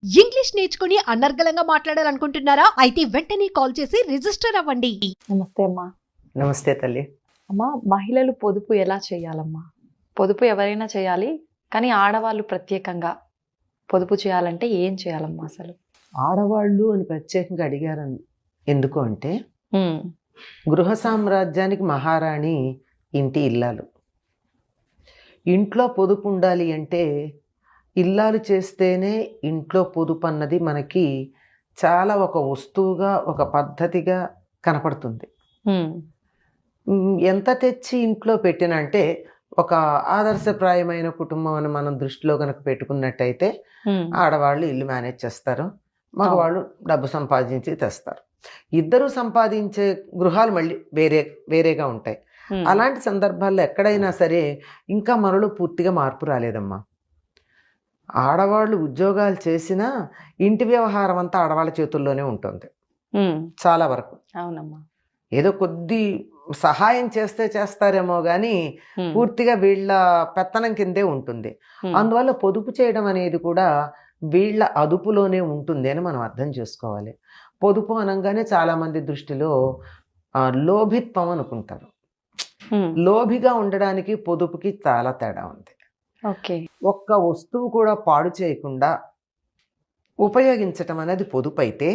English నేర్చుకుని అనర్గళంగా మాట్లాడాలనుకుంటున్నారా? అయితే వెంటనే కాల్ చేసి రిజిస్టర్ అవ్వండి. నమస్తే అమ్మా. నమస్తే తల్లి. అమ్మా, మహిళలు పొదుపు ఎలా చేయాలమ్మా? పొదుపు ఎవరైనా చేయాలి, కానీ ఆడవాళ్ళు ప్రత్యేకంగా పొదుపు చేయాలంటే ఏం చేయాలమ్మా అసలు? ఆడవాళ్ళు అని ప్రత్యేకంగా అడిగారు ఎందుకు అంటే, గృహ సామ్రాజ్యానికి మహారాణి ఇంటి ఇల్లాలు. ఇంట్లో పొదుపు ఉండాలి అంటే ఇల్లాలు చేస్తేనే ఇంట్లో పొదుపు అన్నది మనకి చాలా ఒక వస్తువుగా, ఒక పద్ధతిగా కనపడుతుంది. ఎంత తెచ్చి ఇంట్లో పెట్టినంటే ఒక ఆదర్శప్రాయమైన కుటుంబం అని మనం దృష్టిలో కనుక పెట్టుకున్నట్టయితే ఆడవాళ్ళు ఇల్లు మేనేజ్ చేస్తారు, మగవాళ్ళు డబ్బు సంపాదించి తెస్తారు. ఇద్దరు సంపాదించే గృహాలు మళ్ళీ వేరేగా ఉంటాయి. అలాంటి సందర్భాల్లో ఎక్కడైనా సరే ఇంకా మనలో పూర్తిగా మార్పు రాలేదమ్మా. ఆడవాళ్ళు ఉద్యోగాలు చేసినా ఇంటి వ్యవహారం అంతా ఆడవాళ్ళ చేతుల్లోనే ఉంటుంది చాలా వరకు. అవునమ్మా. ఏదో కొద్ది సహాయం చేస్తారేమో కానీ పూర్తిగా వీళ్ళ పెత్తనం కిందే ఉంటుంది. అందువల్ల పొదుపు చేయడం అనేది కూడా వీళ్ళ అదుపులోనే ఉంటుంది అని మనం అర్థం చేసుకోవాలి. పొదుపు అనగానే చాలా మంది దృష్టిలో లోభిత్వం అనుకుంటారు. లోభిగా ఉండడానికి పొదుపుకి చాలా తేడా ఉంది. ఒక్క వస్తువు కూడా పాడు చేయకుండా ఉపయోగించటం అనేది పొదుపు అయితే,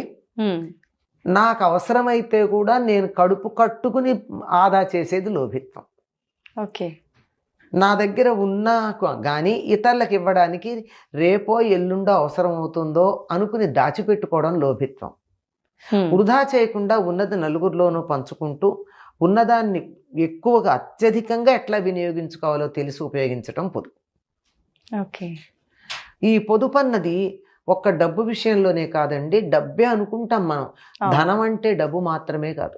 నాకు అవసరమైతే కూడా నేను కడుపు కట్టుకుని ఆదా చేసేది లోభిత్వం. నా దగ్గర ఉన్నా కానీ ఇతరులకు ఇవ్వడానికి రేపో ఎల్లుండో అవసరం అవుతుందో అనుకుని దాచిపెట్టుకోవడం లోభిత్వం. వృధా చేయకుండా ఉన్నది నలుగురిలోనూ పంచుకుంటూ ఉన్నదాన్ని ఎక్కువగా అత్యధికంగా ఎట్లా వినియోగించుకోవాలో తెలిసి ఉపయోగించటం పొదుపు. ఈ పొదుపు అన్నది ఒక్క డబ్బు విషయంలోనే కాదండి, డబ్బే అనుకుంటాం మనం. ధనం అంటే డబ్బు మాత్రమే కాదు.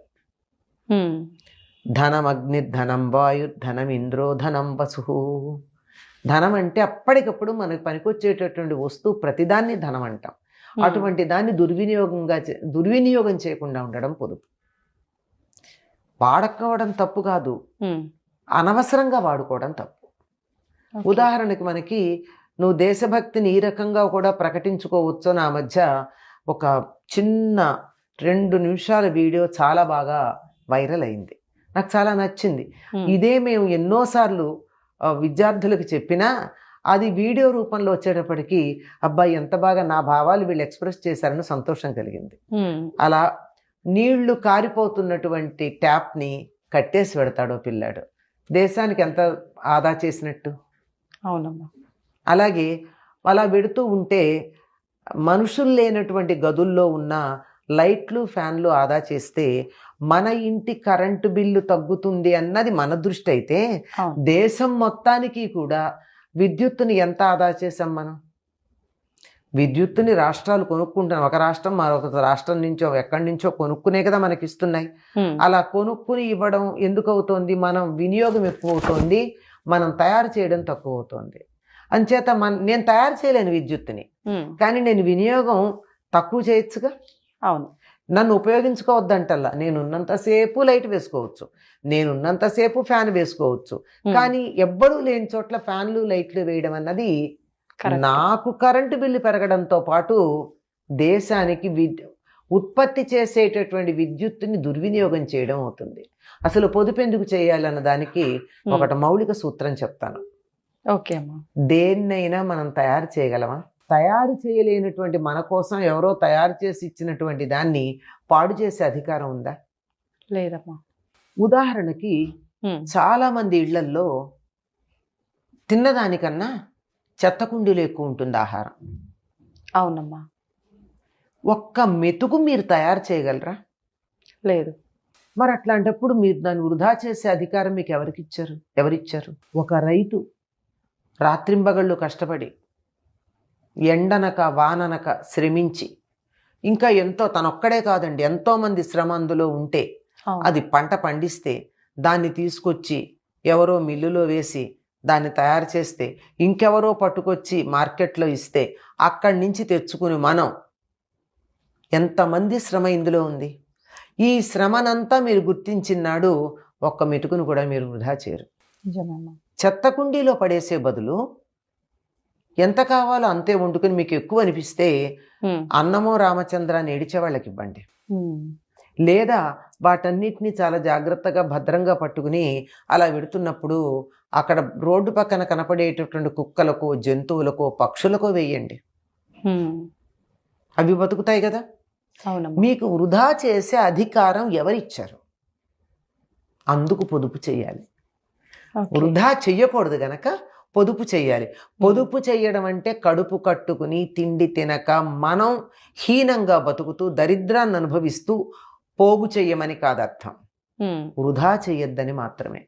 ధనం అగ్ని, ధనం వాయు, ధనం ఇంద్రో, ధనం వసు. ధనం అంటే అప్పటికప్పుడు మనకు పనికొచ్చేటటువంటి వస్తువు ప్రతిదాన్ని ధనం అంటాం. అటువంటి దాన్ని దుర్వినియోగం చేయకుండా ఉండడం పొదుపు. వాడుకోవడం తప్పు కాదు, అనవసరంగా వాడుకోవడం తప్పు. ఉదాహరణకి మనకి నువ్వు దేశభక్తిని ఈ రకంగా కూడా ప్రకటించుకోవచ్చు. నా మధ్య ఒక చిన్న 2 నిమిషాల వీడియో చాలా బాగా వైరల్ అయింది, నాకు చాలా నచ్చింది. ఇదే మేము ఎన్నోసార్లు విద్యార్థులకు చెప్పినా అది వీడియో రూపంలో వచ్చేటప్పటికి అబ్బాయి ఎంత బాగా నా భావాలు వీళ్ళు ఎక్స్ప్రెస్ చేశారని సంతోషం కలిగింది. అలా నీళ్లు కారిపోతున్నటువంటి ట్యాప్ని కట్టేసి పెడతాడో పిల్లాడు, దేశానికి ఎంత ఆదా చేసినట్టు. అవునమ్మా. అలాగే అలా పెడుతూ ఉంటే మనుషులు లేనటువంటి గదుల్లో ఉన్న లైట్లు, ఫ్యాన్లు ఆదా చేస్తే మన ఇంటి కరెంటు బిల్లు తగ్గుతుంది అన్నది మన దృష్టి అయితే, దేశం మొత్తానికి కూడా విద్యుత్తుని ఎంత ఆదా చేసాం మనం. విద్యుత్తుని రాష్ట్రాలు కొనుక్కుంటున్నాం, ఒక రాష్ట్రం మరొక రాష్ట్రం నుంచో ఎక్కడి నుంచో కొనుక్కునే కదా మనకి ఇస్తున్నాయి. అలా కొనుక్కుని ఇవ్వడం ఎందుకు అవుతోంది? మనం వినియోగం ఎక్కువ అవుతోంది, మనం తయారు చేయడం తక్కువ అవుతోంది. అంచేత నేను తయారు చేయలేను విద్యుత్తుని, కానీ నేను వినియోగం తక్కువ చేయొచ్చుగా. అవును. నన్ను ఉపయోగించుకోవద్దంటల్లా, నేనున్నంతసేపు లైట్ వేసుకోవచ్చు, నేనున్నంతసేపు ఫ్యాన్ వేసుకోవచ్చు, కానీ ఎవ్వడూ లేని చోట్ల ఫ్యాన్లు లైట్లు వేయడం అన్నది నాకు కరెంటు బిల్లు పెరగడంతో పాటు దేశానికి ఉత్పత్తి చేసేటటువంటి విద్యుత్తుని దుర్వినియోగం చేయడం అవుతుంది. అసలు పొదుపు ఎందుకు చేయాలన్న దానికి ఒకటి మౌలిక సూత్రం చెప్తాను. దేన్నైనా మనం తయారు చేయగలమా? తయారు చేయలేనటువంటి మన కోసం ఎవరో తయారు చేసి ఇచ్చినటువంటి దాన్ని పాడు చేసే అధికారం ఉందా? లేదమ్మా. ఉదాహరణకి చాలా మంది ఇళ్లల్లో తిన్నదానికన్నా చెత్త కుండీలు ఎక్కువ ఉంటుంది ఆహారం. అవునమ్మా. ఒక్క మెతుకు మీరు తయారు చేయగలరా? లేదు. మరి అట్లాంటప్పుడు మీరు దాన్ని వృధా చేసే అధికారం మీకు ఎవరిచ్చారు? ఒక రైతు రాత్రింబగళ్ళు కష్టపడి ఎండనక వాననక శ్రమించి, ఇంకా ఎంతో తనొక్కడే కాదండి ఎంతోమంది శ్రమ అందులో ఉంటే అది పంట పండిస్తే దాన్ని తీసుకొచ్చి ఎవరో మిల్లులో వేసి దాన్ని తయారు చేస్తే ఇంకెవరో పట్టుకొచ్చి మార్కెట్లో ఇస్తే అక్కడి నుంచి తెచ్చుకుని మనం ఎంతమంది శ్రమ ఇందులో ఉంది. ఈ శ్రమనంతా మీరు గుర్తించినాడు ఒక్క మెతుకును కూడా మీరు వృధా చేయరు. చెత్త కుండీలో పడేసే బదులు ఎంత కావాలో అంతే వండుకొని మీకు ఎక్కువ అనిపిస్తే ఉమ్, అన్నమో రామచంద్ర అని ఏడిచే వాళ్ళకి ఇవ్వండి. ఉమ్, లేదా వాటన్నిటిని చాలా జాగ్రత్తగా భద్రంగా పట్టుకుని అలా పెడుతున్నప్పుడు అక్కడ రోడ్డు పక్కన కనపడేటటువంటి కుక్కలకో జంతువులకో పక్షులకో వేయండి. ఉమ్. అవి బతుకుతాయి కదా. అవునమ్మా. మీకు వృధా చేసే అధికారం ఎవరిచ్చారు? అందుకు పొదుపు చేయాలి. ఓకే. వృధా చెయ్యకూడదు గనక పొదుపు చేయాలి. పొదుపు చేయడం అంటే కడుపు కట్టుకుని తిండి తినక మనం హీనంగా బతుకుతూ దరిద్రాన్ని అనుభవిస్తూ పోగు చెయ్యమని కాదర్థం. ఉమ్, వృధా చెయ్యొద్దని మాత్రమే.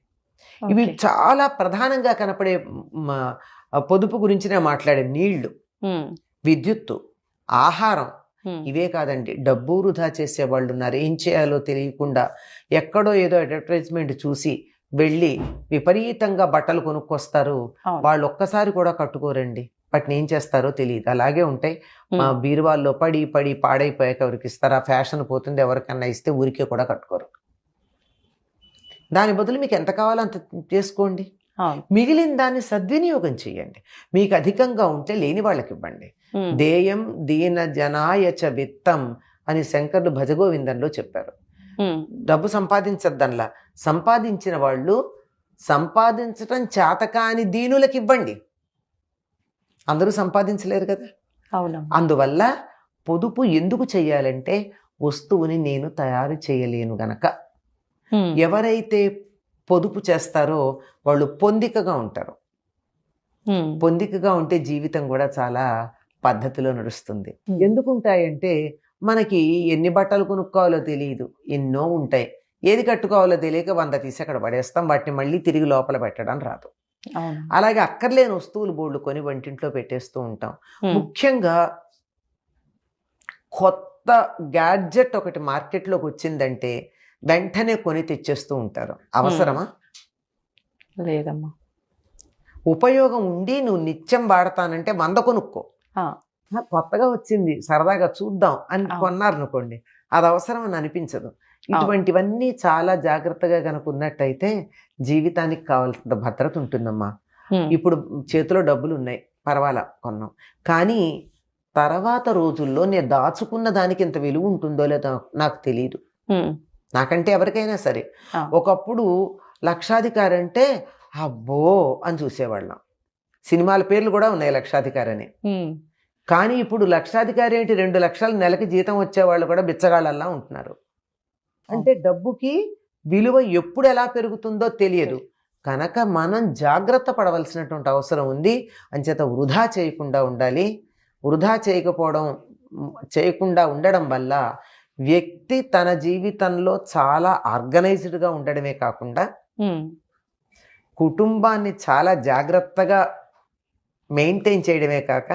ఇవి ఓకే. చాలా ప్రధానంగా కనపడే పొదుపు గురించి నేను మాట్లాడే నీళ్లు, ఉమ్, విద్యుత్తు, ఆహారం ఉమ్, ఇవే కాదండి. డబ్బు వృధా చేసే వాళ్ళు ఉన్నారు. ఏం చేయాలో తెలియకుండా ఎక్కడో ఏదో అడ్వర్టైజ్మెంట్ చూసి వెళ్ళి విపరీతంగా బట్టలు కొనుక్కొస్తారు. అవును. వాళ్ళు ఒక్కసారి కూడా కట్టుకోరండి. వాటిని ఏం చేస్తారో తెలియదు, అలాగే ఉంటాయి. మా ఉమ్, బీరువాల్లో పడి పడి పాడైపోయాక ఎవరికి ఇస్తారు? ఆ ఫ్యాషన్ పోతుంది, ఎవరికన్నా ఇస్తే ఊరికే కూడా కట్టుకోరు. దాని బదులు మీకు ఎంత కావాలో అంత చేసుకోండి. అవును. మిగిలిన దాన్ని సద్వినియోగం చేయండి. మీకు అధికంగా ఉంటే లేని వాళ్ళకి ఇవ్వండి. ఉమ్, దేయం దీన జనాయచ విత్తం అని శంకర్లు భజగోవిందంలో చెప్పారు. ఉమ్, డబ్బు సంపాదించద్దన్లా, సంపాదించిన వాళ్ళు సంపాదించటం చేతకాని దీనులకి ఇవ్వండి. అందరూ సంపాదించలేరు కదా. అవునమ్మా. అందువల్ల పొదుపు ఎందుకు చేయాలంటే వస్తువుని నేను తయారు చేయలేను గనక. ఉమ్, ఎవరైతే పొదుపు చేస్తారో వాళ్ళు పొందికగా ఉంటారు. ఉమ్, పొందికగా ఉంటే జీవితం కూడా చాలా పద్ధతిలో నడుస్తుంది. ఉమ్. ఎందుకు ఉంటాయంటే మనకి ఎన్ని బట్టలు కొనుక్కోవాలో తెలియదు, ఎన్నో ఉంటాయి. ఏది కట్టుకోవాలో తెలియక 100 తీసి అక్కడ పడేస్తాం. వాటిని మళ్ళీ తిరిగి లోపల పెట్టడం రాదు. అవును. అలాగే అక్కర్లేని వస్తువులు బోర్డు కొని వంటింట్లో పెట్టేస్తూ ఉంటాం. ఉమ్, ముఖ్యంగా కొత్త గ్యాడ్జెట్ ఒకటి మార్కెట్లోకి వచ్చిందంటే వెంటనే కొని తెచ్చేస్తూ ఉంటారు. అవసరమా? లేదమ్మా. ఉపయోగం ఉండి నువ్వు నిత్యం వాడతానంటే 100 కొనుక్కో. ఆ, కొత్తగా వచ్చింది సరదాగా చూద్దాం అని అవును. కొన్నారనుకోండి, అది అవసరం అని అనిపించదు. ఇటువంటివన్నీ చాలా జాగ్రత్తగా కనుక ఉన్నట్టయితే జీవితానికి కావాల్సిన భద్రత ఉంటుందమ్మా. ఉమ్, ఇప్పుడు చేతిలో డబ్బులు ఉన్నాయి, పర్వాలా కొన్నాం. కానీ తర్వాత రోజుల్లో నేను దాచుకున్న దానికి ఇంత విలువ ఉంటుందో లేదో నాకు తెలియదు. ఉమ్, నాకంటే ఎవరికైనా సరే. ఆ, ఒకప్పుడు లక్షాధికారి అంటే అబ్బో అని చూసేవాళ్ళం. సినిమాల పేర్లు కూడా ఉన్నాయి లక్షాధికారి అని. ఉమ్, కానీ ఇప్పుడు లక్షాధికారి ఏంటి, 2 లక్షల నెలకి జీతం వచ్చేవాళ్ళు కూడా బిచ్చగాళ్ళల్లా ఉంటున్నారు. అంటే డబ్బుకి విలువ ఎప్పుడు ఎలా పెరుగుతుందో తెలియదు కనుక మనం జాగ్రత్త పడవలసినటువంటి అవసరం ఉంది. అంచేత వృధా చేయకుండా ఉండాలి. వృధా చేయకుండా ఉండడం వల్ల వ్యక్తి తన జీవితంలో చాలా ఆర్గనైజ్డ్గా ఉండడమే కాకుండా ఉమ్, కుటుంబాన్ని చాలా జాగ్రత్తగా మెయింటైన్ చేయడమే కాక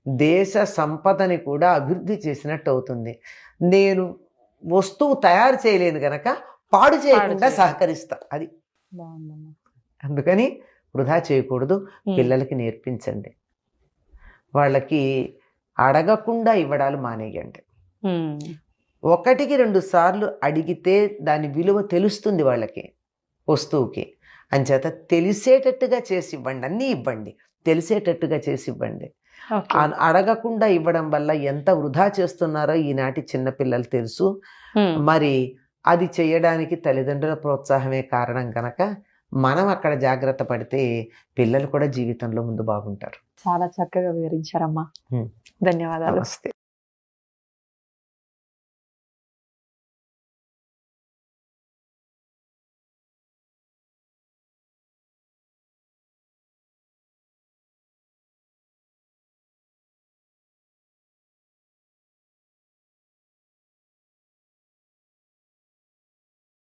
దేశ సంపదని కూడా అభివృద్ధి చేసినట్టు అవుతుంది. నేను వస్తువు తయారు చేయలేను గనక పాడు చేయకుండా చేయను. సహకరిస్తా. అది బాగుందమ్మా. అందుకని వృధా చేయకూడదు. ఉమ్, పిల్లలకి నేర్పించండి. వాళ్ళకి అడగకుండా ఇవ్వడాలు మానేయండి. ఉమ్, 1-2 సార్లు అడిగితే దాని విలువ తెలుస్తుంది వాళ్ళకి, వస్తువుకి. అంచేత తెలిసేటట్టుగా చేసి ఇవ్వండి. అన్నీ ఇవ్వండి, తెలిసేటట్టుగా చేసి ఇవ్వండి. ఓకే. అడగకుండా ఇవ్వడం వల్ల ఎంత వృధా చేస్తున్నారో ఈనాటి చిన్నపిల్లలు తెలుసు. ఉమ్, మరి అది చేయడానికి తల్లిదండ్రుల ప్రోత్సాహమే కారణం కనుక మనం అక్కడ జాగ్రత్త పడితే పిల్లలు కూడా జీవితంలో ముందు బాగుంటారు. చాలా చక్కగా వివరించారమ్మా. ఉమ్. ధన్యవాదాలు. నమస్తే.